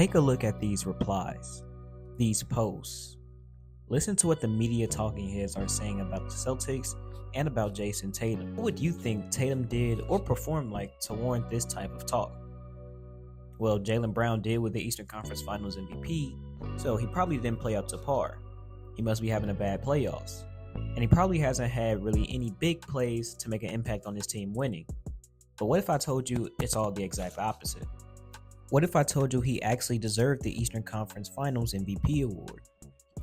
Take a look at these replies, these posts. Listen to what the media talking heads are saying about the Celtics and about Jayson Tatum. What would you think Tatum did or performed like to warrant this type of talk? Well, Jaylen Brown did with the Eastern Conference Finals MVP, so he probably didn't play up to par. He must be having a bad playoffs. And he probably hasn't had really any big plays to make an impact on his team winning. But what if I told you it's all the exact opposite? What if I told you he actually deserved the Eastern Conference Finals MVP award?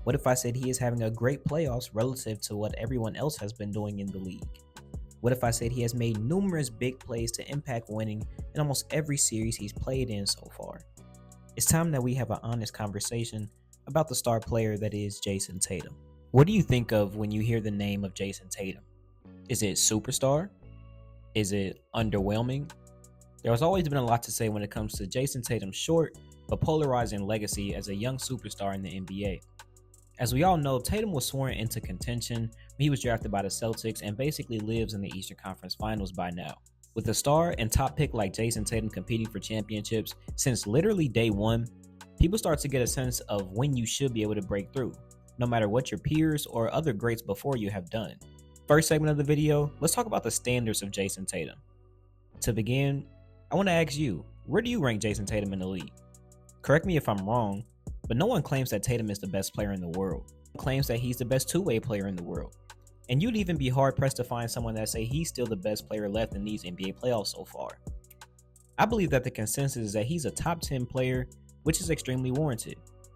What if I said he is having a great playoffs relative to what everyone else has been doing in the league? What if I said he has made numerous big plays to impact winning in almost every series he's played in so far? It's time that we have an honest conversation about the star player that is Jayson Tatum. What do you think of when you hear the name of Jayson Tatum? Is it superstar? Is it underwhelming? There has always been a lot to say when it comes to Jayson Tatum's short but polarizing legacy as a young superstar in the NBA. As we all know, Tatum was sworn into contention when he was drafted by the Celtics and basically lives in the Eastern Conference Finals by now. With a star and top pick like Jayson Tatum competing for championships since literally day one, people start to get a sense of when you should be able to break through, no matter what your peers or other greats before you have done. First segment of the video, let's talk about the standards of Jayson Tatum. To begin, I want to ask you, where do you rank Jayson Tatum in the league? Correct me if I'm wrong, but no one claims that Tatum is the best player in the world. No one claims that he's the best two-way player in the world. And you'd even be hard-pressed to find someone that say he's still the best player left in these NBA playoffs so far. I believe that the consensus is that he's a top 10 player, which is extremely warranted.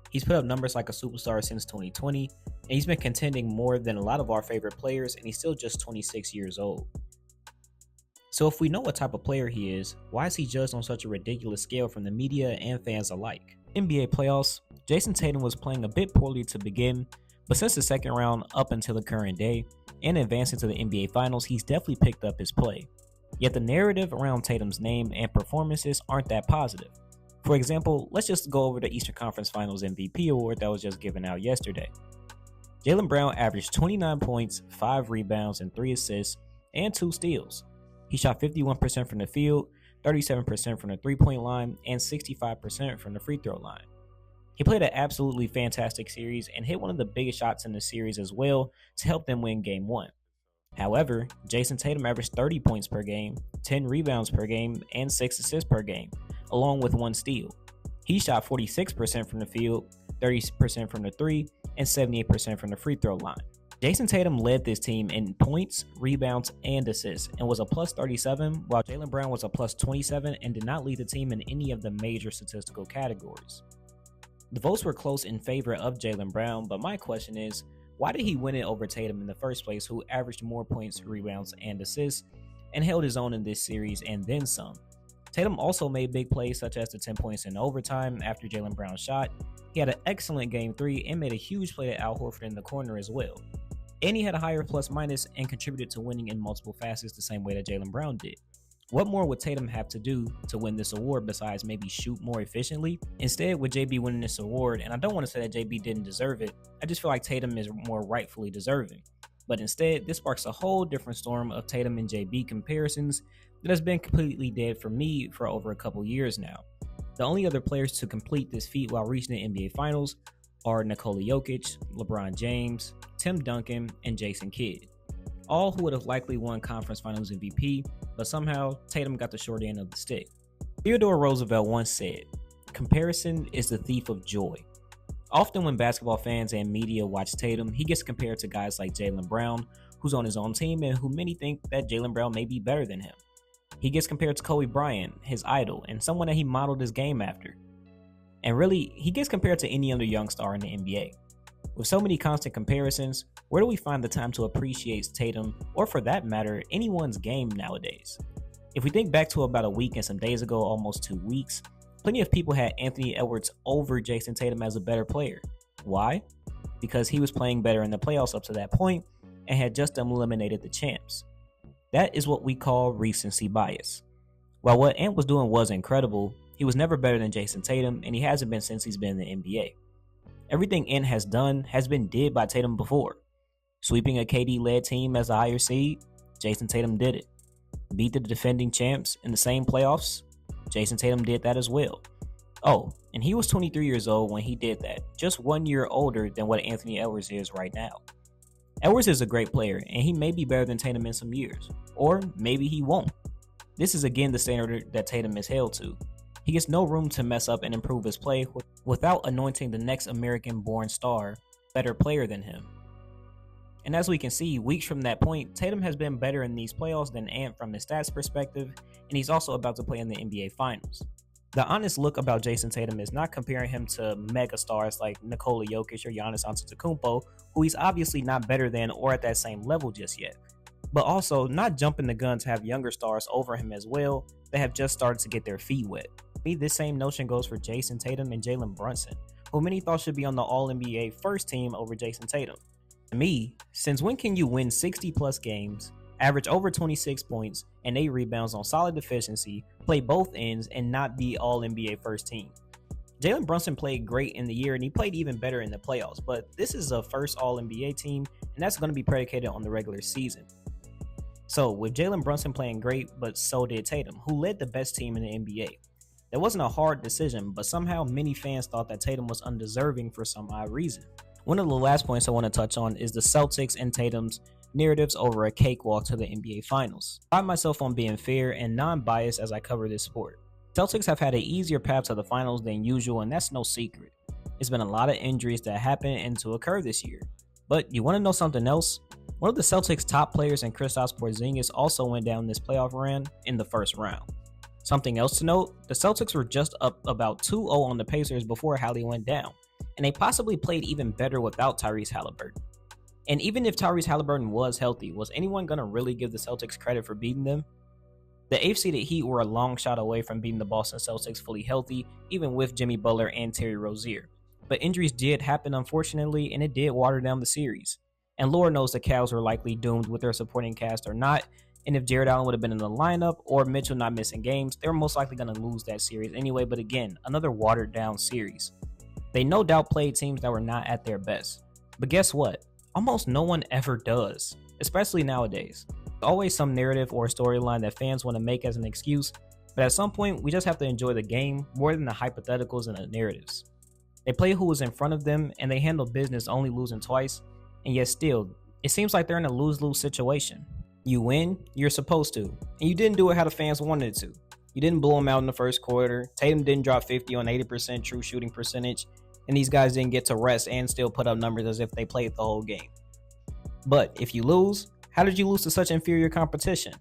He's put up numbers like a superstar since 2020, and he's been contending more than a lot of our favorite players, and he's still just 26 years old. So if we know what type of player he is, why is he judged on such a ridiculous scale from the media and fans alike? NBA playoffs, Jayson Tatum was playing a bit poorly to begin, but since the second round up until the current day, and advancing to the NBA Finals, he's definitely picked up his play. Yet the narrative around Tatum's name and performances aren't that positive. For example, let's just go over the Eastern Conference Finals MVP award that was just given out yesterday. Jaylen Brown averaged 29 points, 5 rebounds, and 3 assists, and 2 steals. He shot 51% from the field, 37% from the three-point line, and 65% from the free throw line. He played an absolutely fantastic series and hit one of the biggest shots in the series as well to help them win Game 1. However, Jayson Tatum averaged 30 points per game, 10 rebounds per game, and 6 assists per game, along with 1 steal. He shot 46% from the field, 30% from the three, and 78% from the free throw line. Jayson Tatum led this team in points, rebounds, and assists and was a plus 37, while Jaylen Brown was a plus 27 and did not lead the team in any of the major statistical categories. The votes were close in favor of Jaylen Brown, but my question is, why did he win it over Tatum in the first place, who averaged more points, rebounds, and assists, and held his own in this series and then some? Tatum also made big plays such as the 10 points in overtime after Jaylen Brown shot. He had an excellent Game 3 and made a huge play to Al Horford in the corner as well. And he had a higher plus minus and contributed to winning in multiple facets the same way that Jaylen Brown did. What more would Tatum have to do to win this award besides maybe shoot more efficiently? Instead, with JB winning this award, and I don't want to say that JB didn't deserve it, I just feel like Tatum is more rightfully deserving. But instead, this sparks a whole different storm of Tatum and JB comparisons that has been completely dead for me for over a couple years now. The only other players to complete this feat while reaching the NBA Finals are Nikola Jokic, LeBron James, Tim Duncan, and Jason Kidd, all who would have likely won Conference Finals MVP, but somehow Tatum got the short end of the stick. Theodore Roosevelt once said, "Comparison is the thief of joy." Often when basketball fans and media watch Tatum, he gets compared to guys like Jaylen Brown, who's on his own team and who many think that Jaylen Brown may be better than him. He gets compared to Kobe Bryant, his idol, and someone that he modeled his game after. And really, he gets compared to any other young star in the NBA. With so many constant comparisons, where do we find the time to appreciate Tatum, or for that matter, anyone's game nowadays? If we think back to about a week and some days ago, almost 2 weeks, plenty of people had Anthony Edwards over Jayson Tatum as a better player. Why? Because he was playing better in the playoffs up to that point and had just eliminated the champs. That is what we call recency bias. While what Ant was doing was incredible, he was never better than Jayson Tatum, and he hasn't been since he's been in the NBA. Everything Ant has done has been did by Tatum before. Sweeping a KD-led team as a higher seed, Jayson Tatum did it. Beat the defending champs in the same playoffs, Jayson Tatum did that as well. Oh, and he was 23 years old when he did that, just 1 year older than what Anthony Edwards is right now. Edwards is a great player, and he may be better than Tatum in some years, or maybe he won't. This is again the standard that Tatum is held to. He gets no room to mess up and improve his play without anointing the next American-born star better player than him. And as we can see, weeks from that point, Tatum has been better in these playoffs than Ant from his stats perspective, and he's also about to play in the NBA Finals. The honest look about Jayson Tatum is not comparing him to mega stars like Nikola Jokic or Giannis Antetokounmpo, who he's obviously not better than or at that same level just yet, but also not jumping the gun to have younger stars over him as well that have just started to get their feet wet. This same notion goes for Jayson Tatum and Jalen Brunson, who many thought should be on the All-NBA first team over Jayson Tatum. To me, since when can you win 60 plus games, average over 26 points and 8 rebounds on solid efficiency, play both ends, and not be All-NBA first team? Jalen Brunson played great in the year and he played even better in the playoffs, but this is a first All-NBA team and that's going to be predicated on the regular season. So with Jalen Brunson playing great, but so did Tatum, who led the best team in the NBA. That wasn't a hard decision, but somehow many fans thought that Tatum was undeserving for some odd reason. One of the last points I want to touch on is the Celtics and Tatum's narratives over a cakewalk to the NBA Finals. I pride myself on being fair and non-biased as I cover this sport. Celtics have had an easier path to the finals than usual, and that's no secret. It's been a lot of injuries that happened and to occur this year. But you want to know something else? One of the Celtics' top players in Kristaps Porzingis also went down this playoff run in the first round. Something else to note, the Celtics were just up about 2-0 on the Pacers before Hallie went down, and they possibly played even better without Tyrese Halliburton. And even if Tyrese Halliburton was healthy, was anyone going to really give the Celtics credit for beating them? The 8th seeded Heat were a long shot away from beating the Boston Celtics fully healthy, even with Jimmy Butler and Terry Rozier. But injuries did happen unfortunately, and it did water down the series. And Lord knows the Cavs were likely doomed with their supporting cast or not, and if Jared Allen would have been in the lineup or Mitchell not missing games, they were most likely going to lose that series anyway, but again, another watered down series. They no doubt played teams that were not at their best. But guess what? Almost no one ever does, especially nowadays. There's always some narrative or storyline that fans want to make as an excuse, but at some point, we just have to enjoy the game more than the hypotheticals and the narratives. They play who was in front of them, and they handle business only losing twice, and yet still, it seems like they're in a lose-lose situation. You win, you're supposed to, and you didn't do it how the fans wanted it to. You didn't blow them out in the first quarter, Tatum didn't drop 50 on 80% true shooting percentage, and these guys didn't get to rest and still put up numbers as if they played the whole game. But if you lose, how did you lose to such inferior competition?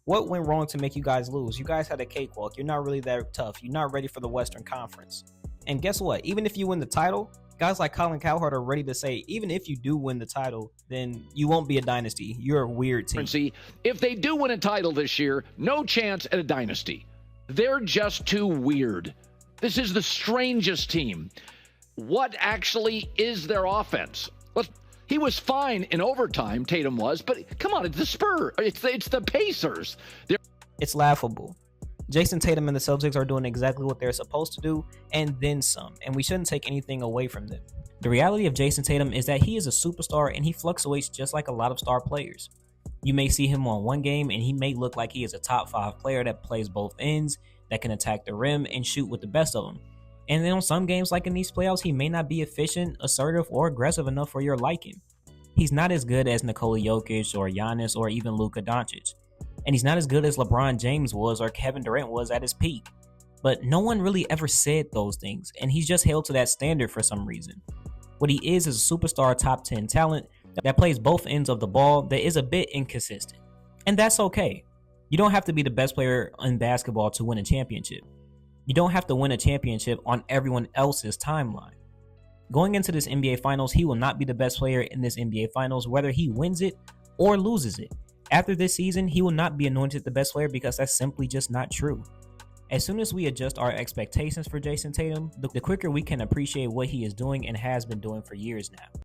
What went wrong to make you guys lose? You guys had a cakewalk, you're not really that tough, you're not ready for the Western Conference. And guess what? Even if you win the title, guys like Colin Cowherd are ready to say, even if you do win the title, then you won't be a dynasty. You're a weird team. See, if they do win a title this year, no chance at a dynasty. They're just too weird. This is the strangest team. What actually is their offense? He was fine in overtime, Tatum was, but come on, it's the Spurs. It's the Pacers. It's laughable. Jayson Tatum and the Celtics are doing exactly what they're supposed to do, and then some, and we shouldn't take anything away from them. The reality of Jayson Tatum is that he is a superstar and he fluctuates just like a lot of star players. You may see him on one game and he may look like he is a top 5 player that plays both ends, that can attack the rim and shoot with the best of them. And then on some games like in these playoffs, he may not be efficient, assertive, or aggressive enough for your liking. He's not as good as Nikola Jokic or Giannis or even Luka Doncic. And he's not as good as LeBron James was or Kevin Durant was at his peak. But no one really ever said those things, and he's just held to that standard for some reason. What he is a superstar top 10 talent that plays both ends of the ball that is a bit inconsistent. And that's okay. You don't have to be the best player in basketball to win a championship. You don't have to win a championship on everyone else's timeline. Going into this NBA Finals, he will not be the best player in this NBA Finals, whether he wins it or loses it. After this season, he will not be anointed the best player because that's simply just not true. As soon as we adjust our expectations for Jayson Tatum, the quicker we can appreciate what he is doing and has been doing for years now.